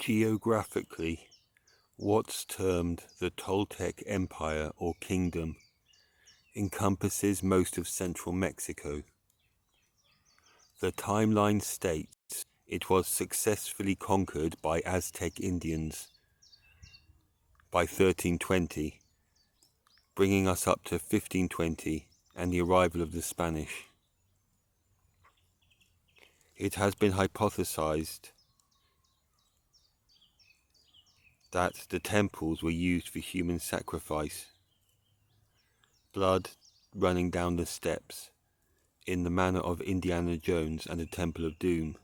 Geographically, what's termed the Toltec Empire or Kingdom encompasses most of central Mexico. The timeline states it was successfully conquered by Aztec Indians by 1320, bringing us up to 1520 and the arrival of the Spanish. It has been hypothesized that the temples were used for human sacrifice, blood running down the steps in the manner of Indiana Jones and the Temple of Doom.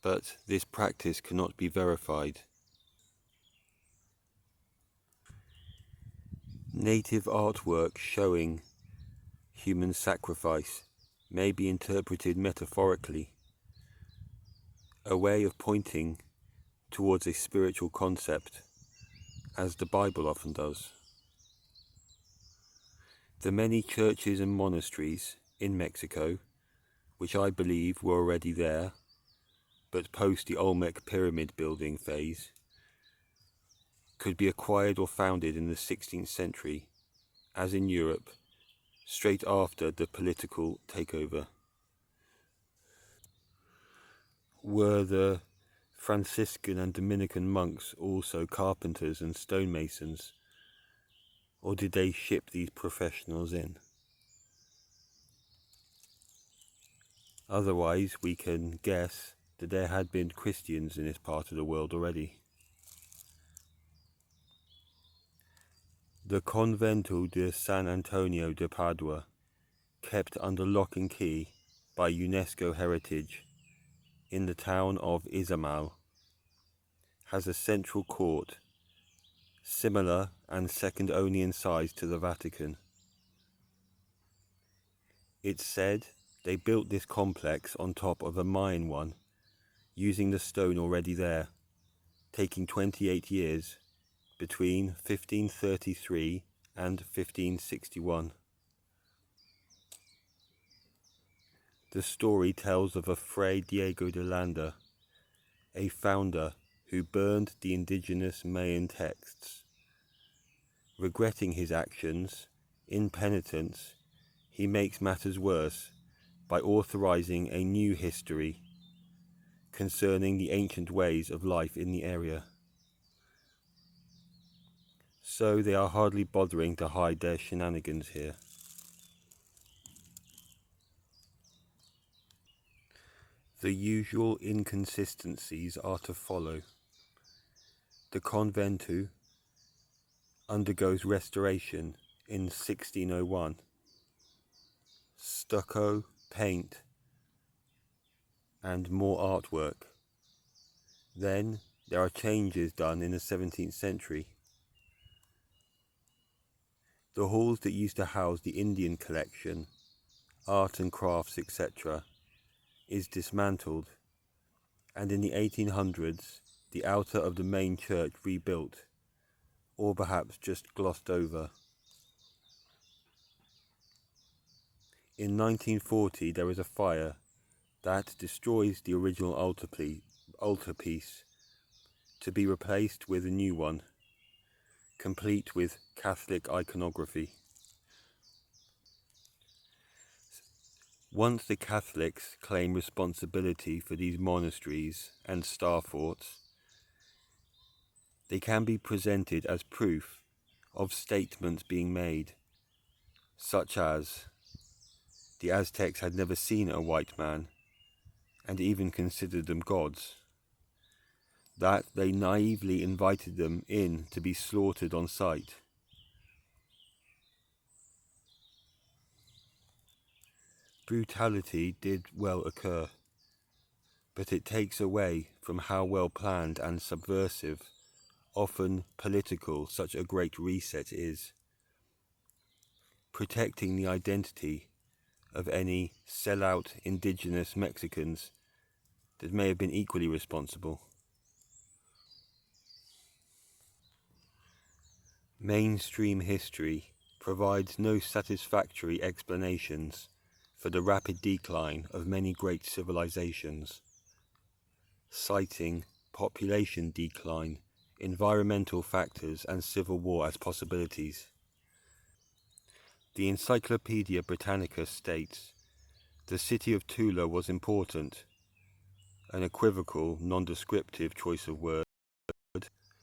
But this practice cannot be verified. Native artwork showing human sacrifice may be interpreted metaphorically, a way of pointing towards a spiritual concept, as the Bible often does. The many churches and monasteries in Mexico, which I believe were already there, but post the Olmec pyramid building phase, could be acquired or founded in the 16th century, as in Europe, straight after the political takeover. Were the Franciscan and Dominican monks also carpenters and stonemasons, or did they ship these professionals in? Otherwise, we can guess that there had been Christians in this part of the world already. The Convento de San Antonio de Padua, kept under lock and key by UNESCO Heritage in the town of Izamal, has a central court, similar and second only in size to the Vatican. It's said they built this complex on top of a Mayan one, using the stone already there, taking 28 years between 1533 and 1561. The story tells of a Fray Diego de Landa, a founder who burned the indigenous Mayan texts. Regretting his actions, in penitence, he makes matters worse by authorizing a new history concerning the ancient ways of life in the area. So they are hardly bothering to hide their shenanigans here. The usual inconsistencies are to follow. The convento undergoes restoration in 1601. Stucco, paint, and more artwork. Then there are changes done in the 17th century. The halls that used to house the Indian collection, art and crafts, etc., is dismantled, and in the 1800s the outer of the main church rebuilt, or perhaps just glossed over. In 1940 there is a fire that destroys the original altarpiece to be replaced with a new one, complete with Catholic iconography. Once the Catholics claim responsibility for these monasteries and star forts, they can be presented as proof of statements being made, such as the Aztecs had never seen a white man and even considered them gods, that they naively invited them in to be slaughtered on sight. Brutality did well occur, but it takes away from how well planned and subversive, often political, such a great reset is. Protecting the identity of any sellout indigenous Mexicans that may have been equally responsible. Mainstream history provides no satisfactory explanations for the rapid decline of many great civilizations. citing population decline, environmental factors, and civil war as possibilities. The Encyclopaedia Britannica states, the city of Tula was important, an equivocal, nondescriptive choice of word,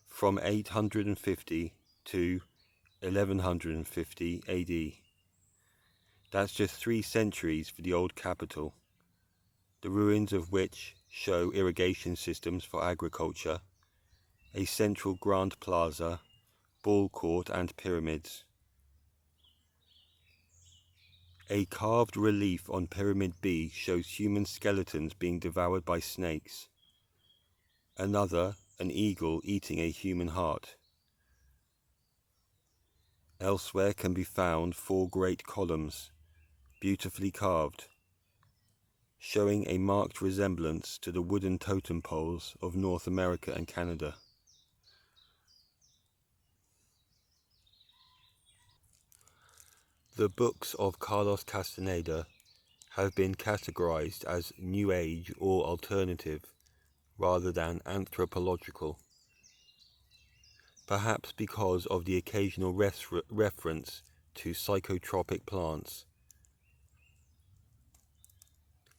from 850 to 1150 AD. That's just 3 centuries for the old capital, the ruins of which show irrigation systems for agriculture, a central grand plaza, ball court and pyramids. A carved relief on Pyramid B shows human skeletons being devoured by snakes. Another, an eagle eating a human heart. Elsewhere can be found 4 great columns, beautifully carved, showing a marked resemblance to the wooden totem poles of North America and Canada. The books of Carlos Castaneda have been categorized as New Age or alternative, rather than anthropological, perhaps because of the occasional reference to psychotropic plants,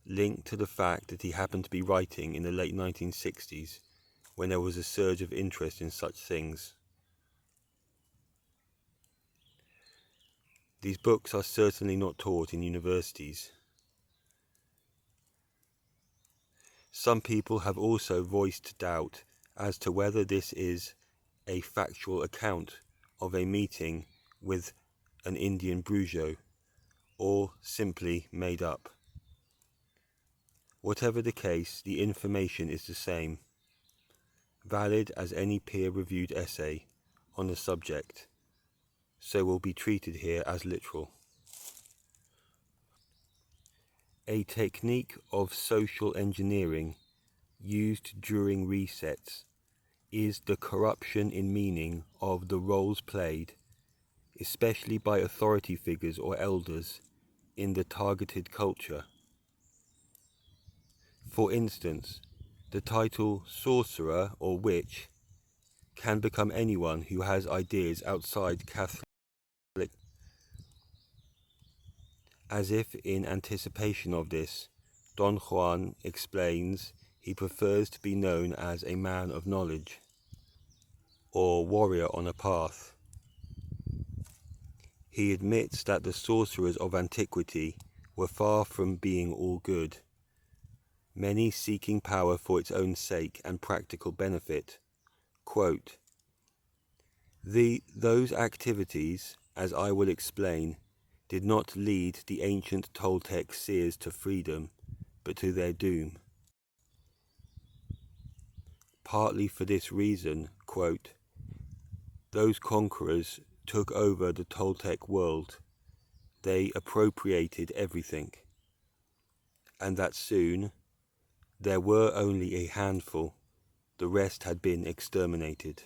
linked to the fact that he happened to be writing in the late 1960s, when there was a surge of interest in such things. These books are certainly not taught in universities. Some people have also voiced doubt as to whether this is a factual account of a meeting with an Indian Brujo, or simply made up. Whatever the case, the information is the same, valid as any peer-reviewed essay on the subject, so will be treated here as literal. A technique of social engineering used during resets is the corruption in meaning of the roles played, especially by authority figures or elders, in the targeted culture. For instance, the title sorcerer or witch can become anyone who has ideas outside Catholic. As if in anticipation of this, Don Juan explains he prefers to be known as a man of knowledge, or warrior on a path. He admits that the sorcerers of antiquity were far from being all good, many seeking power for its own sake and practical benefit. Quote, those activities, as I will explain, did not lead the ancient Toltec seers to freedom, but to their doom. Partly for this reason, quote, those conquerors took over the Toltec world. They appropriated everything, and that soon there were only a handful, the rest had been exterminated.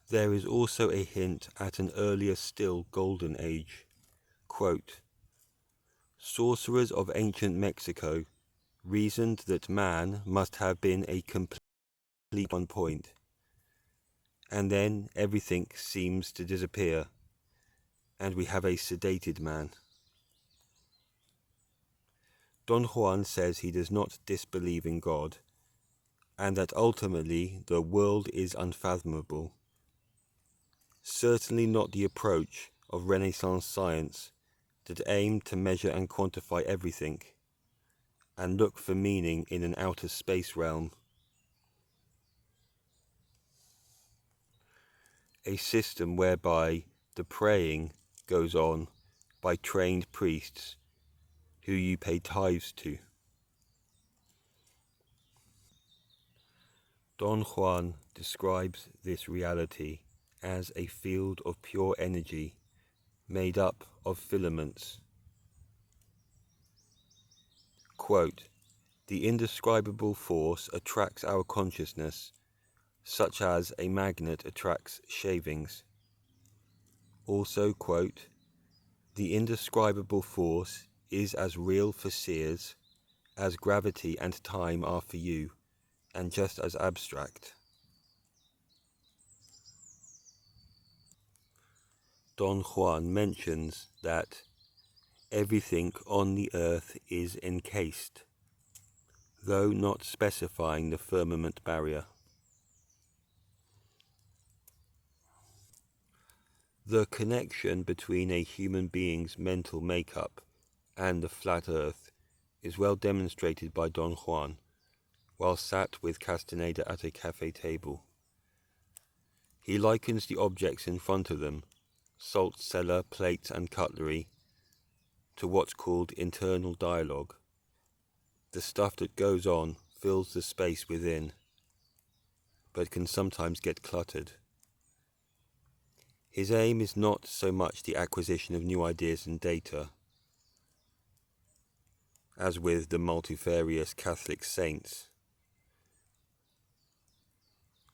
There is also a hint at an earlier still golden age. Quote, sorcerers of ancient Mexico reasoned that man must have been a complete on point, and then everything seems to disappear, and we have a sedated man. Don Juan says he does not disbelieve in God, and that ultimately the world is unfathomable. Certainly not the approach of Renaissance science that aimed to measure and quantify everything, and look for meaning in an outer space realm. A system whereby the praying goes on by trained priests who you pay tithes to. Don Juan describes this reality as a field of pure energy made up of filaments. Quote, the indescribable force attracts our consciousness, such as a magnet attracts shavings. Also, quote, The indescribable force is as real for seers as gravity and time are for you, and just as abstract. Don Juan mentions that everything on the earth is encased, though not specifying the firmament barrier. The connection between a human being's mental makeup and the flat earth is well demonstrated by Don Juan while sat with Castaneda at a cafe table. He likens the objects in front of them, salt cellar, plates and cutlery, to what's called internal dialogue. The stuff that goes on fills the space within, but can sometimes get cluttered. His aim is not so much the acquisition of new ideas and data, as with the multifarious Catholic saints,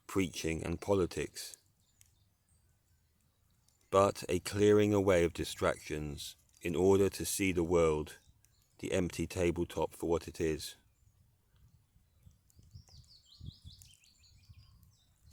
preaching and politics, but a clearing away of distractions in order to see the world, the empty tabletop, for what it is.